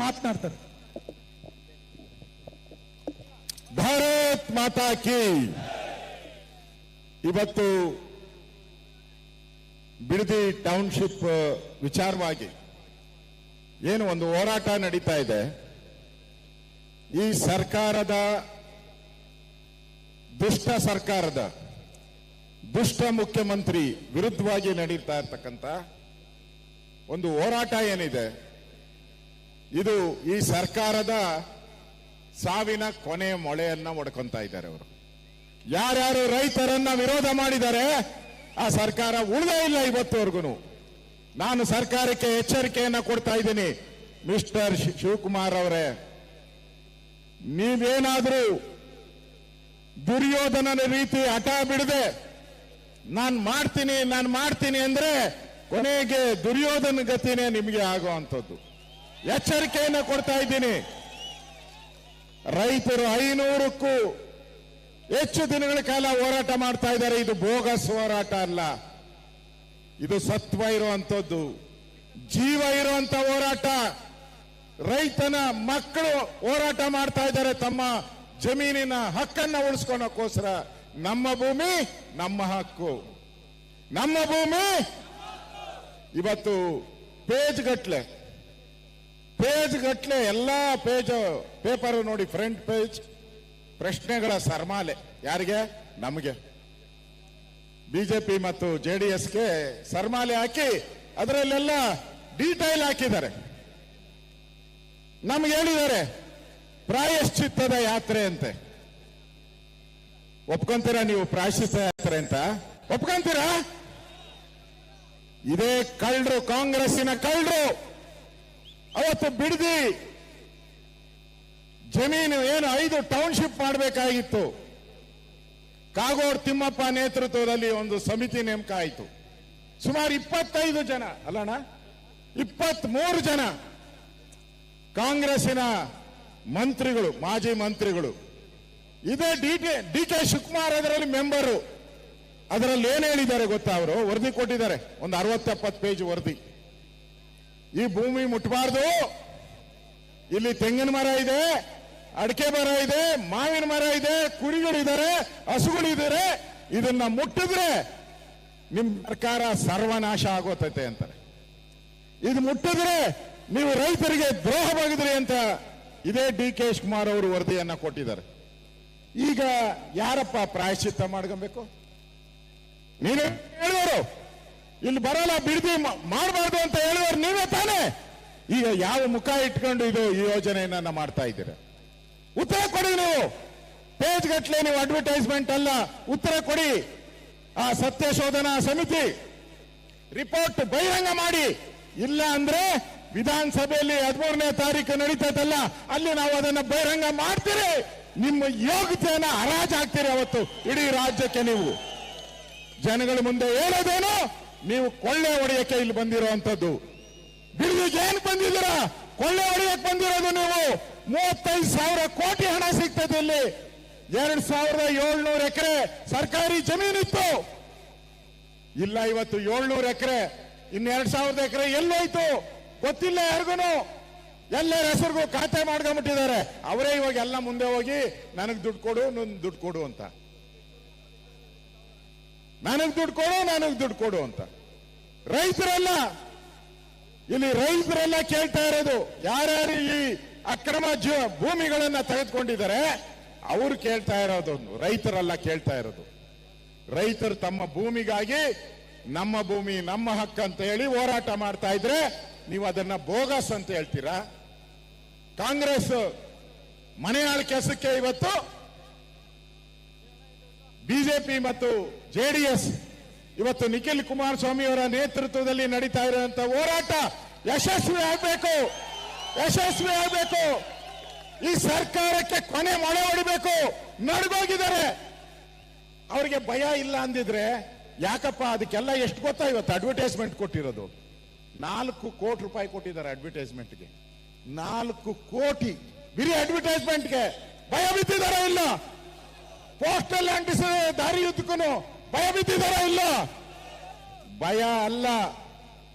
ಮಾತನಾಡ್ತಾರೆ. ಭಾರತ್ ಮಾತಾ ಕಿ. ಇವತ್ತು ಬಿಡದಿ ಟೌನ್ಶಿಪ್ ವಿಚಾರವಾಗಿ ಏನು ಒಂದು ಹೋರಾಟ ನಡೀತಾ ಇದೆ. ಈ ಸರ್ಕಾರದ ದುಷ್ಟ ಮುಖ್ಯಮಂತ್ರಿ ವಿರುದ್ಧವಾಗಿ ನಡೀತಾ ಇರ್ತಕ್ಕಂಥ ಒಂದು ಹೋರಾಟ ಏನಿದೆ, ಇದು ಈ ಸರ್ಕಾರದ ಸಾವಿನ ಕೊನೆ ಮೊಳೆಯನ್ನ ಒಡ್ಕೊಂತ ಇದ್ದಾರೆ. ಅವರು ಯಾರ್ಯಾರು ರೈತರನ್ನ ವಿರೋಧ ಮಾಡಿದ್ದಾರೆ ಆ ಸರ್ಕಾರ ಉಳಿದೇ ಇಲ್ಲ ಇವತ್ತುವರೆಗೂ. ನಾನು ಸರ್ಕಾರಕ್ಕೆ ಎಚ್ಚರಿಕೆಯನ್ನ ಕೊಡ್ತಾ ಇದ್ದೀನಿ. ಮಿಸ್ಟರ್ ಶಿವಕುಮಾರ್ ಅವರೇ, ನೀವೇನಾದ್ರೂ ದುರ್ಯೋಧನನ ರೀತಿ ಹಠ ಬಿಡದೆ ನಾನು ಮಾಡ್ತೀನಿ ಅಂದ್ರೆ ಕೊನೆಗೆ ದುರ್ಯೋಧನ ಗತಿನೇ ನಿಮಗೆ ಆಗುವಂಥದ್ದು. ಎಚ್ಚರಿಕೆಯನ್ನ ಕೊಡ್ತಾ ಇದ್ದೀನಿ. ರೈತರು 500ಕ್ಕೂ ಹೆಚ್ಚು ದಿನಗಳ ಕಾಲ ಹೋರಾಟ ಮಾಡ್ತಾ ಇದ್ದಾರೆ. ಇದು ಬೋಗಸ್ ಹೋರಾಟ ಅಲ್ಲ, ಇದು ಸತ್ವ ಇರುವಂತದ್ದು, ಜೀವ ಇರುವಂತ ಹೋರಾಟ. ರೈತನ ಮಕ್ಕಳು ಹೋರಾಟ ಮಾಡ್ತಾ ಇದ್ದಾರೆ ತಮ್ಮ ಜಮೀನಿನ ಹಕ್ಕನ್ನ ಉಳಿಸ್ಕೊಳಕ್ಕೋಸ್ಕರ. ನಮ್ಮ ಭೂಮಿ ನಮ್ಮ ಹಕ್ಕು, ನಮ್ಮ ಭೂಮಿ. ಇವತ್ತು ಪೇಜ್ ಗಟ್ಲೆ ಎಲ್ಲಾ ಪೇಪರ್ ನೋಡಿ, ಫ್ರಂಟ್ ಪೇಜ್ ಪ್ರಶ್ನೆಗಳ ಸರ್ಮಾಲೆ. ಯಾರಿಗೆ? ನಮಗೆ. ಬಿಜೆಪಿ ಮತ್ತು ಜೆಡಿಎಸ್ಗೆ ಸರ್ಮಾಲೆ ಹಾಕಿ ಅದರಲ್ಲೆಲ್ಲ ಡೀಟೈಲ್ ಹಾಕಿದ್ದಾರೆ. ನಮ್ಗೆ ಹೇಳಿದ್ದಾರೆ ಪ್ರಾಯಶ್ಚಿತ್ತದ ಯಾತ್ರೆ ಅಂತೆ. ಒಪ್ಕೊಂತೀರಾ ನೀವು? ಪ್ರಾಯಶ್ಚಿತ್ತ ಯಾತ್ರೆ ಅಂತ ಒಪ್ಕೊಂತೀರಾ? ಇದೇ ಕಳ್ಳರು, ಕಾಂಗ್ರೆಸ್ಸಿನ ಕಳ್ಳರು ಅವತ್ತು ಬಿಡದಿ ಜಮೀನು ಏನು 5 ಟೌನ್ಶಿಪ್ ಮಾಡಬೇಕಾಗಿತ್ತು. ಕಾಗೋಡು ತಿಮ್ಮಪ್ಪ ನೇತೃತ್ವದಲ್ಲಿ ಒಂದು ಸಮಿತಿ ನೇಮಕ ಆಯಿತು. ಸುಮಾರು 25 ಜನ ಅಲ್ಲಣ್ಣ, 23 ಜನ ಕಾಂಗ್ರೆಸ್ಸಿನ ಮಂತ್ರಿಗಳು, ಮಾಜಿ ಮಂತ್ರಿಗಳು. ಇದೇ ಡಿ ಕೆ ಶಿವಕುಮಾರ್ ಅದರಲ್ಲಿ ಮೆಂಬರು. ಅದರಲ್ಲಿ ಏನ್ ಹೇಳಿದ್ದಾರೆ ಗೊತ್ತಾ? ಅವರು ವರದಿ ಕೊಟ್ಟಿದ್ದಾರೆ, ಒಂದು 60-70 ಪೇಜ್ ವರದಿ. ಈ ಭೂಮಿ ಮುಟ್ಟಬಾರ್ದು, ಇಲ್ಲಿ ತೆಂಗಿನ ಮರ ಇದೆ, ಅಡಿಕೆ ಮರ ಇದೆ, ಮಾವಿನ ಮರ ಇದೆ, ಕುರಿಗಳಿದ್ದಾರೆ, ಹಸುಗಳಿದ್ದಾರೆ. ಇದನ್ನ ಮುಟ್ಟಿದ್ರೆ ನಿಮ್ ಸರ್ಕಾರ ಸರ್ವನಾಶ ಆಗೋತೈತೆ ಅಂತಾರೆ. ಇದು ಮುಟ್ಟಿದ್ರೆ ನೀವು ರೈತರಿಗೆ ದ್ರೋಹ ಬಗೆದ್ರಿ ಅಂತ ಇದೇ ಡಿ ಕೆ ಶಿವಕುಮಾರ್ ಅವರು ವರದಿಯನ್ನ ಕೊಟ್ಟಿದ್ದಾರೆ. ಈಗ ಯಾರಪ್ಪ ಪ್ರಾಯಶ್ಚಿತ್ತ ಮಾಡ್ಕೊಬೇಕು? ನೀವೇ ಹೇಳುವರು, ಇಲ್ಲಿ ಬರಲ್ಲ, ಬಿಡದಿ ಮಾಡಬಾರ್ದು ಅಂತ ಹೇಳುವರು ನೀವೇ ತಾನೇ. ಈಗ ಯಾವ ಮುಖ ಇಟ್ಕೊಂಡು ಇದು ಈ ಯೋಜನೆಯನ್ನ ಮಾಡ್ತಾ ಇದ್ದೀರಾ? ಉತ್ತರ ಕೊಡಿ ನೀವು. ಪೇಜ್ ಗಟ್ಲೆ ನೀವು ಅಡ್ವರ್ಟೈಸ್ಮೆಂಟ್ ಅಲ್ಲ, ಉತ್ತರ ಕೊಡಿ. ಆ ಸತ್ಯ ಶೋಧನಾ ಸಮಿತಿ ರಿಪೋರ್ಟ್ ಬಹಿರಂಗ ಮಾಡಿ. ಇಲ್ಲ ಅಂದ್ರೆ ವಿಧಾನಸಭೆಯಲ್ಲಿ 13ನೇ ತಾರೀಕು ನಡೀತದಲ್ಲ, ಅಲ್ಲಿ ನಾವು ಅದನ್ನ ಬಹಿರಂಗ ಮಾಡ್ತೀರಿ. ನಿಮ್ಮ ಯೋಗ್ಯತೆಯನ್ನ ಹರಾಜಾಗ್ತೀರಿ ಅವತ್ತು ಇಡೀ ರಾಜ್ಯಕ್ಕೆ. ನೀವು ಜನಗಳ ಮುಂದೆ ಹೇಳೋದೇನು? ನೀವು ಕೊಳ್ಳೆ ಹೊಡೆಯಕ್ಕೆ ಇಲ್ಲಿ ಬಂದಿರುವಂತದ್ದು. ಬಿಡದಿಗೆ ಏನ್ ಬಂದಿದ್ದೀರಾ? ಕೊಳ್ಳೆ ಹೊಡೆಯಕ್ಕೆ ಬಂದಿರೋದು ನೀವು. 35,000 ಕೋಟಿ ಹಣ ಸಿಗ್ತದೆ ಇಲ್ಲಿ. 2,700 ಎಕರೆ ಸರ್ಕಾರಿ ಜಮೀನಿತ್ತು, ಇಲ್ಲ ಇವತ್ತು 700 ಎಕರೆ. ಇನ್ನು 2,000 ಎಕರೆ ಎಲ್ಲೋಯ್ತು ಗೊತ್ತಿಲ್ಲ ಯಾರಿಗೂ. ಎಲ್ಲರ ಹೆಸರಿಗೂ ಖಾತೆ ಮಾಡ್ಕೊಂಡ್ಬಿಟ್ಟಿದ್ದಾರೆ. ಅವರೇ ಇವಾಗ ಎಲ್ಲ ಮುಂದೆ ಹೋಗಿ ನನಗ್ ದುಡ್ಡು ಕೊಡು, ದುಡ್ಡು ಕೊಡು ಅಂತ, ನನಗ್ ದುಡ್ಡು ಕೊಡು ಅಂತ. ರೈತರೆಲ್ಲ ಇಲ್ಲಿ ರೈತರೆಲ್ಲ ಕೇಳ್ತಾ ಇರೋದು, ಯಾರ್ಯಾರು ಈ ಅಕ್ರಮ ಭೂಮಿಗಳನ್ನ ತೆಗೆದುಕೊಂಡಿದ್ದಾರೆ ಅವರು ಕೇಳ್ತಾ ಇರೋದು, ರೈತರೆಲ್ಲ ಕೇಳ್ತಾ ಇರೋದು. ರೈತರು ತಮ್ಮ ಭೂಮಿಗಾಗಿ ನಮ್ಮ ಭೂಮಿ ನಮ್ಮ ಹಕ್ಕು ಅಂತ ಹೇಳಿ ಹೋರಾಟ ಮಾಡ್ತಾ ಇದ್ರೆ ನೀವು ಅದನ್ನ ಬೋಗಸ್ ಅಂತ ಹೇಳ್ತೀರಾ? ಕಾಂಗ್ರೆಸ್ ಮನೆಯಾಳ ಕೆಲಸಕ್ಕೆ ಇವತ್ತು ಬಿಜೆಪಿ ಮತ್ತು ಜೆಡಿಎಸ್ ಇವತ್ತು ನಿಖಿಲ್ ಕುಮಾರಸ್ವಾಮಿ ಅವರ ನೇತೃತ್ವದಲ್ಲಿ ನಡೀತಾ ಇರುವಂತಹ ಹೋರಾಟ ಯಶಸ್ವಿ ಆಗಬೇಕು. ಈ ಸರ್ಕಾರಕ್ಕೆ ಕೊನೆ ಮೊಳೆ ಹೊಡಿಬೇಕು. ನಡ್ಗೋಗಿದ್ದಾರೆ. ಅವರಿಗೆ ಭಯ ಇಲ್ಲ ಅಂದಿದ್ರೆ ಯಾಕಪ್ಪ? ಅದಕ್ಕೆಲ್ಲ ಎಷ್ಟು ಗೊತ್ತಾ? ಇವತ್ತು ಅಡ್ವರ್ಟೈಸ್ಮೆಂಟ್ ಕೊಟ್ಟಿರೋದು 4 ಕೋಟಿ ರೂಪಾಯಿ ಕೊಟ್ಟಿದ್ದಾರೆ ಅಡ್ವರ್ಟೈಸ್ಮೆಂಟ್ಗೆ. 4 ಕೋಟಿ ಬಿರಿ ಅಡ್ವರ್ಟೈಸ್ಮೆಂಟ್ಗೆ. ಭಯ ಬಿದ್ದಿದಾರ ಇಲ್ಲ? ಪೋಸ್ಟಲ್ ಅಂಟಿಸಿದ ದಾರಿ ಉದ್ದಕ್ಕೂ ಭಯ ಬಿದ್ದಿದಾರ ಇಲ್ಲ? ಭಯ ಅಲ್ಲ.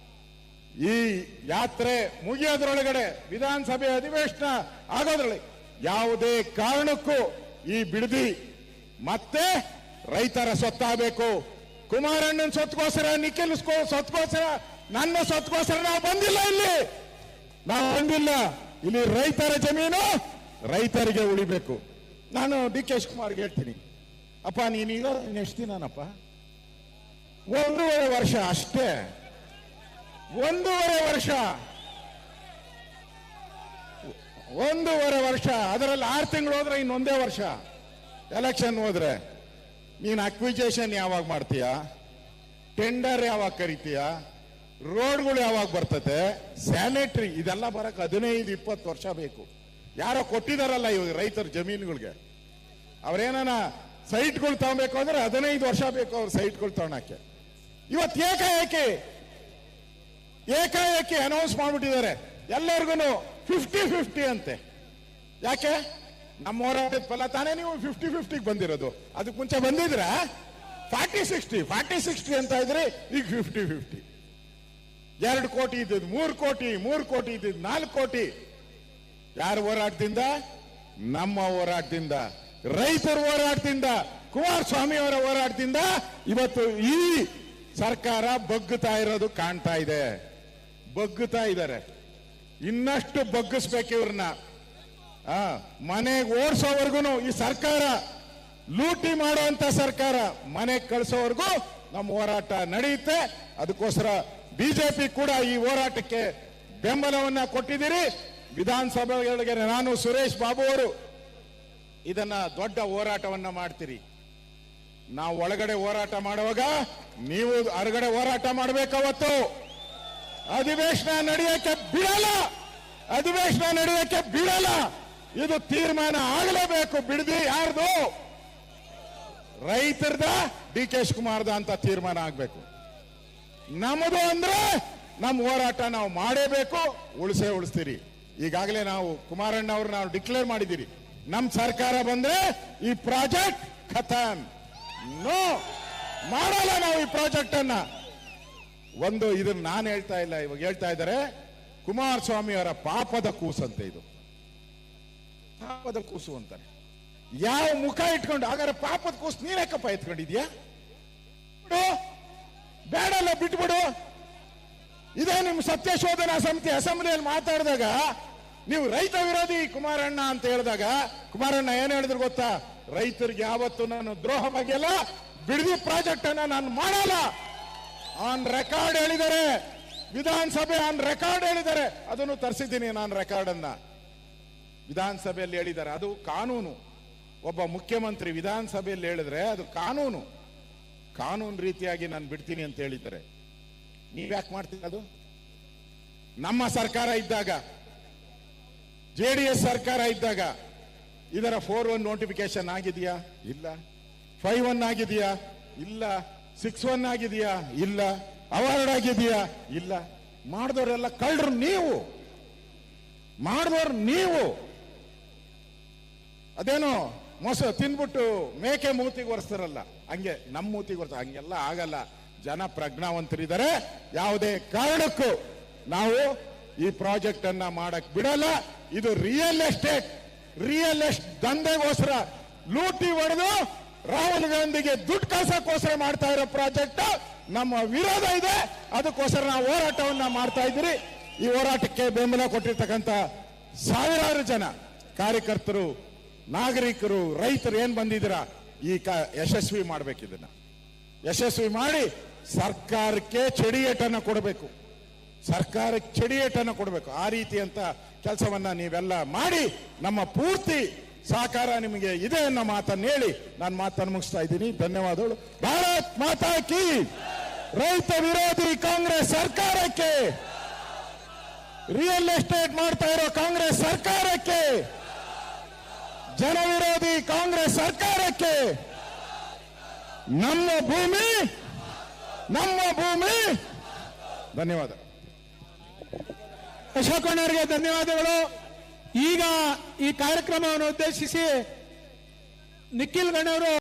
ಈ ಯಾತ್ರೆ ಮುಗಿಯೋದ್ರೊಳಗಡೆ ವಿಧಾನಸಭೆ ಅಧಿವೇಶನ ಆಗೋದ್ರೊಳಗೆ ಯಾವುದೇ ಕಾರಣಕ್ಕೂ ಈ ಬಿಡದಿ ಮತ್ತೆ ರೈತರ ಸೊತ್ತಾಗಬೇಕು. ಕುಮಾರಣ್ಣನ ಸೊತ್ತುಗೋಸ್ಕರ, ನಿಖಿಲ್ ಸೊತ್ತುಗೋಸ್ಕರ, ನನ್ನ ಸೊತ್ತುಗೋಸ್ಕರ ನಾವು ಬಂದಿಲ್ಲ. ಇಲ್ಲಿ ರೈತರ ಜಮೀನು ರೈತರಿಗೆ ಉಳಿಬೇಕು. ನಾನು ಡಿ ಕೆ ಶಿವಕುಮಾರ್ಗೆ ಹೇಳ್ತೀನಿ, ಅಪ್ಪ ನೀನೀಗ ಎಷ್ಟು ದಿನನಪ್ಪ? 1.5 ವರ್ಷ ಅಷ್ಟೇ. 1.5 ವರ್ಷ, 1.5 ವರ್ಷ. ಅದರಲ್ಲಿ 6 ತಿಂಗಳು ಹೋದ್ರೆ ಇನ್ನೊಂದೇ ವರ್ಷ ಎಲೆಕ್ಷನ್ ಹೋದ್ರೆ ನೀನು ಅಕ್ವಿಜೇಷನ್ ಯಾವಾಗ ಮಾಡ್ತೀಯ? ಟೆಂಡರ್ ಯಾವಾಗ ಕರಿತೀಯ? ರೋಡ್ಗಳು ಯಾವಾಗ ಬರ್ತದೆ? ಸ್ಯಾನಿಟರಿ ಇದೆಲ್ಲ ಬರಕ್ಕೆ 15-20 ವರ್ಷ ಬೇಕು. ಯಾರೋ ಕೊಟ್ಟಿದಾರಲ್ಲ ಇವಾಗ ರೈತರ ಜಮೀನುಗಳಿಗೆ, ಅವ್ರೇನ ಸೈಟ್ಗಳು ತಗೊಬೇಕು ಅಂದ್ರೆ 15 ವರ್ಷ ಬೇಕು ಅವ್ರ ಸೈಟ್ಗಳು ತಗೊಳಕ್ಕೆ. ಇವತ್ತು ಏಕಾಏಕಿ ಅನೌನ್ಸ್ ಮಾಡ್ಬಿಟ್ಟಿದ್ದಾರೆ ಎಲ್ಲರಿಗೂ 50-50 ಅಂತೆ. ಯಾಕೆ? ನಮ್ಮ ಹೋರಾಟದ ಫಲ ತಾನೇ ನೀವು 50-50 ಬಂದಿರೋದು. ಅದಕ್ಕೆ ಮುಂಚೆ ಬಂದಿದ್ರ 40-60 ಅಂತ ಇದ್ರೆ ಈಗ 50-50. 2 ಕೋಟಿ ಇದ್ದದ್ದು 3 ಕೋಟಿ, 3 ಕೋಟಿ ಇದ್ದದ್ದು 4 ಕೋಟಿ. ಯಾರ ಹೋರಾಟದಿಂದ? ನಮ್ಮ ಹೋರಾಟದಿಂದ, ರೈತರ ಹೋರಾಟದಿಂದ, ಕುಮಾರಸ್ವಾಮಿ ಅವರ ಹೋರಾಟದಿಂದ ಇವತ್ತು ಈ ಸರ್ಕಾರ ಬಗ್ಗುತ್ತಾ ಇರೋದು ಕಾಣ್ತಾ ಇದೆ. ಬಗ್ಗುತ್ತಾ ಇದ್ದಾರೆ. ಇನ್ನಷ್ಟು ಬಗ್ಗಿಸ್ಬೇಕು ಇವ್ರನ್ನ. ಮನೆಗೆ ಓಡಿಸೋವರೆಗೂ ಈ ಸರ್ಕಾರ ಲೂಟಿ ಮಾಡುವಂತ ಸರ್ಕಾರ, ಮನೆಗೆ ಕಳಿಸೋವರೆಗೂ ನಮ್ಮ ಹೋರಾಟ ನಡೆಯುತ್ತೆ. ಅದಕ್ಕೋಸ್ಕರ ಬಿಜೆಪಿ ಕೂಡ ಈ ಹೋರಾಟಕ್ಕೆ ಬೆಂಬಲವನ್ನ ಕೊಟ್ಟಿದ್ದೀರಿ. ವಿಧಾನಸಭೆಗಳಿಗೆ ನಾನು, ಸುರೇಶ್ ಬಾಬು ಅವರು ಇದನ್ನ ದೊಡ್ಡ ಹೋರಾಟವನ್ನ ಮಾಡ್ತೀರಿ. ನಾವು ಒಳಗಡೆ ಹೋರಾಟ ಮಾಡುವಾಗ ನೀವು ಹೊರಗಡೆ ಹೋರಾಟ ಮಾಡಬೇಕವತ್ತು. ಅಧಿವೇಶನ ನಡೆಯಕ್ಕೆ ಬಿಡಲ್ಲ. ಇದು ತೀರ್ಮಾನ ಆಗಲೇಬೇಕು. ಬಿಡದಿ ಯಾರ್ದು? ರೈತರದ, ಡಿ ಕೆ ಶಿವಕುಮಾರ್ದ ಅಂತ ತೀರ್ಮಾನ ಆಗ್ಬೇಕು. ನಮ್ಮದು ಅಂದ್ರೆ ನಮ್ಮ ಹೋರಾಟ ನಾವು ಮಾಡೇಬೇಕು. ಉಳಿಸ್ತೀರಿ. ಈಗಾಗಲೇ ನಾವು ಕುಮಾರಣ್ಣ ಅವರು ನಾವು ಡಿಕ್ಲೇರ್ ಮಾಡಿದ್ದೀರಿ, ನಮ್ಮ ಸರ್ಕಾರ ಬಂದ್ರೆ ಈ ಪ್ರಾಜೆಕ್ಟ್ ಖತಮ್. ನೋ, ಮಾಡಲ್ಲ ನಾವು ಈ ಪ್ರಾಜೆಕ್ಟ್ ಅನ್ನ. ಇದನ್ನ ನಾನು ಹೇಳ್ತಾ ಇಲ್ಲ, ಇವಾಗ ಹೇಳ್ತಾ ಇದ್ದಾರೆ ಕುಮಾರಸ್ವಾಮಿ ಅವರ ಪಾಪದ ಕೂಸಂತೆ. ಇದು ಪಾಪದ ಕೂಸು ಅಂತಾರೆ. ಯಾವ ಮುಖ ಇಟ್ಕೊಂಡು? ಹಾಗಾದ್ರೆ ಪಾಪದ ಕೂಸು ನೀನೇಕಪ್ಪ ಎತ್ಕೊಂಡಿದ್ಯಾ? ಬೇಡಲ್ಲ, ಬಿಟ್ಬಿಡು. ಇದೇ ನಿಮ್ಮ ಸತ್ಯ ಶೋಧನಾ ಸಮಿತಿ ಅಸೆಂಬ್ಲಿಯಲ್ಲಿ ಮಾತಾಡಿದಾಗ ನೀವು ರೈತ ವಿರೋಧಿ ಕುಮಾರಣ್ಣ ಅಂತ ಹೇಳಿದಾಗ ಕುಮಾರಣ್ಣ ಏನ್ ಹೇಳಿದ್ರು ಗೊತ್ತಾ? ರೈತರಿಗೆ ಯಾವತ್ತು ನಾನು ದ್ರೋಹ ಬಗೆಯಲ್ಲ, ಬಿಡದಿ ಪ್ರಾಜೆಕ್ಟ್ ಅನ್ನ ನಾನು ಮಾಡಲ್ಲ. ಆನ್ ರೆಕಾರ್ಡ್ ಹೇಳಿದ್ದಾರೆ, ವಿಧಾನಸಭೆ ಆನ್ ರೆಕಾರ್ಡ್ ಹೇಳಿದ್ದಾರೆ. ಅದನ್ನು ತರಿಸಿದ್ದೀನಿ ನಾನು ರೆಕಾರ್ಡ್ ಅನ್ನ. ವಿಧಾನಸಭೆಯಲ್ಲಿ ಹೇಳಿದ್ದಾರೆ, ಅದು ಕಾನೂನು. ಒಬ್ಬ ಮುಖ್ಯಮಂತ್ರಿ ವಿಧಾನಸಭೆಯಲ್ಲಿ ಹೇಳಿದ್ರೆ ಅದು ಕಾನೂನು ರೀತಿಯಾಗಿ ನಾನು ಬಿಡ್ತೀನಿ ಅಂತ ಹೇಳಿದ್ದಾರೆ. ನೀವ್ಯಾಕೆ ಮಾಡ್ತೀರಿ? ಅದು ನಮ್ಮ ಸರ್ಕಾರ ಇದ್ದಾಗ, JDS ಸರ್ಕಾರ ಇದ್ದಾಗ ಇದರ 4-1 ನೋಟಿಫಿಕೇಶನ್ ಆಗಿದೆಯಾ? ಇಲ್ಲ. 5-1 ಆಗಿದೆಯಾ? ಇಲ್ಲ. 6-1 ಆಗಿದೆಯಾ? ಇಲ್ಲ. ಅವಾರ್ಡ್ ಆಗಿದೆಯಾ? ಇಲ್ಲ. ಮಾಡಿದವರೆಲ್ಲ ಕಳ್ಳರು ನೀವು. ಅದೇನೋ ಮೊಸ ತಿನ್ಬಿಟ್ಟು ಮೇಕೆ ಮೂತಿಗೆ ಒರೆಸ್ತಾರಲ್ಲ, ಹಂಗೆ ನಮ್ಮ ಮೂತಿಗೆ ಒರೆಸ್ತಾರೆ. ಹಂಗೆಲ್ಲ ಆಗಲ್ಲ. ಜನ ಪ್ರಜ್ಞಾವಂತರಿದ್ದಾರೆ. ಯಾವುದೇ ಕಾರಣಕ್ಕೂ ನಾವು ಈ ಪ್ರಾಜೆಕ್ಟ್ ಅನ್ನ ಮಾಡಕ್ ಬಿಡಲ್ಲ. ಇದು ರಿಯಲ್ ಎಸ್ಟೇಟ್ ದಂಧೆಗೋಸ್ಕರ ಲೂಟಿ ಹೊಡೆದು ರಾಹುಲ್ ಗಾಂಧಿಗೆ ದುಡ್ಡು ಕಳ್ಸಕ್ಕೋಸ್ಕರ ಮಾಡ್ತಾ ಇರೋ ಪ್ರಾಜೆಕ್ಟ್. ನಮ್ಮ ವಿರೋಧ ಇದೆ. ಅದಕ್ಕೋಸ್ಕರ ನಾವು ಹೋರಾಟವನ್ನ ಮಾಡ್ತಾ ಇದ್ದೀರಿ. ಈ ಹೋರಾಟಕ್ಕೆ ಬೆಂಬಲ ಕೊಟ್ಟಿರ್ತಕ್ಕಂಥ ಸಾವಿರಾರು ಜನ ಕಾರ್ಯಕರ್ತರು, ನಾಗರಿಕರು, ರೈತರು ಏನ್ ಬಂದಿದ್ದೀರಾ, ಈ ಯಶಸ್ವಿ ಮಾಡ್ಬೇಕು. ಇದನ್ನ ಯಶಸ್ವಿ ಮಾಡಿ ಸರ್ಕಾರಕ್ಕೆ ಚಡಿಯೇಟನ್ನು ಕೊಡಬೇಕು. ಆ ರೀತಿಯಂತ ಕೆಲಸವನ್ನ ನೀವೆಲ್ಲ ಮಾಡಿ ನಮ್ಮ ಪೂರ್ತಿ ಸಹಕಾರ ನಿಮಗೆ ಇದೆ ಅನ್ನೋ ಮಾತನ್ನು ಹೇಳಿ ನಾನು ಮಾತನ್ನು ಮುಗಿಸ್ತಾ ಇದ್ದೀನಿ. ಧನ್ಯವಾದಗಳು. ಭಾರತ್ ಮಾತಾ ಕಿ. ರೈತ ವಿರೋಧಿ ಕಾಂಗ್ರೆಸ್ ಸರ್ಕಾರಕ್ಕೆ, ರಿಯಲ್ ಎಸ್ಟೇಟ್ ಮಾಡ್ತಾ ಇರೋ ಕಾಂಗ್ರೆಸ್ ಸರ್ಕಾರಕ್ಕೆ, ಜನ ವಿರೋಧಿ ಕಾಂಗ್ರೆಸ್ ಸರ್ಕಾರಕ್ಕೆ, ನಮ್ಮ ಭೂಮಿ. ಧನ್ಯವಾದ. ಅಶೋಕಣ್ಣವರಿಗೆ ಧನ್ಯವಾದಗಳು. ಈಗ ಈ ಕಾರ್ಯಕ್ರಮವನ್ನು ಉದ್ದೇಶಿಸಿ ನಿಖಿಲ್ ಗಣ್ಯವರು